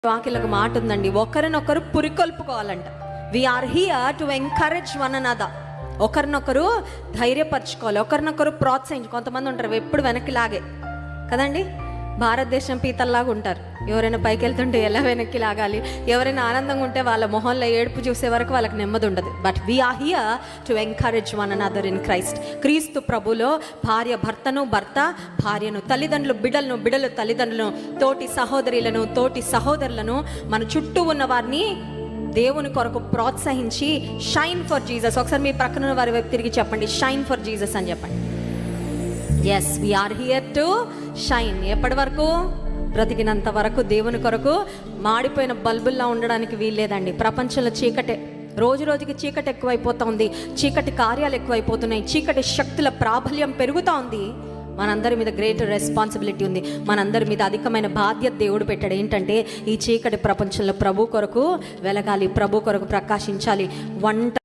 వాక్యలకు మాట ఉందండి, ఒకరినొకరు పురికొల్పుకోవాలంట. We're here to encourage one another. ఒకరినొకరు ధైర్యపరచుకోవాలి, ఒకరినొకరు ప్రోత్సహించు. కొంతమంది ఉంటారు ఎప్పుడు వెనక్కి లాగే కదండి, భారతదేశం పీతల్లాగా ఉంటారు. ఎవరైనా పైకి వెళ్తుంటే ఎలా వెనక్కి లాగాలి, ఎవరైనా ఆనందంగా ఉంటే వాళ్ళ మొహంలో ఏడుపు చూసే వరకు వాళ్ళకి నెమ్మది ఉండదు. But we are here to encourage one another in Christ. క్రీస్తు ప్రభులో భార్య భర్తను, భర్త భార్యను, తల్లిదండ్రులు బిడ్డలను, బిడ్డలు తల్లిదండ్రులను, తోటి సహోదరులను, తోటి సహోదరులను, మన చుట్టూ ఉన్న వారిని దేవుని కొరకు ప్రోత్సహించి షైన్ ఫర్ జీసస్. ఒకసారి మీ ప్రక్కన వారి వైపు తిరిగి చెప్పండి, షైన్ ఫర్ జీసస్ అని చెప్పండి. Yes, we are here to shine. ఎప్పటి వరకు? బ్రతికినంత వరకు దేవుని కొరకు. మాడిపోయిన బల్బుల్లా ఉండడానికి వీల్లేదండి. ప్రపంచంలో చీకటే, రోజు రోజుకి చీకటి ఎక్కువైపోతూ ఉంది, చీకటి కార్యాలు ఎక్కువైపోతున్నాయి, చీకటి శక్తుల ప్రాబల్యం పెరుగుతూ ఉంది. మనందరి మీద గ్రేట్ రెస్పాన్సిబిలిటీ ఉంది, మనందరి మీద అధికమైన బాధ్యత దేవుడు పెట్టాడు. ఏంటంటే ఈ చీకటి ప్రపంచంలో ప్రభు కొరకు వెలగాలి, ప్రభు కొరకు ప్రకాశించాలి. వంట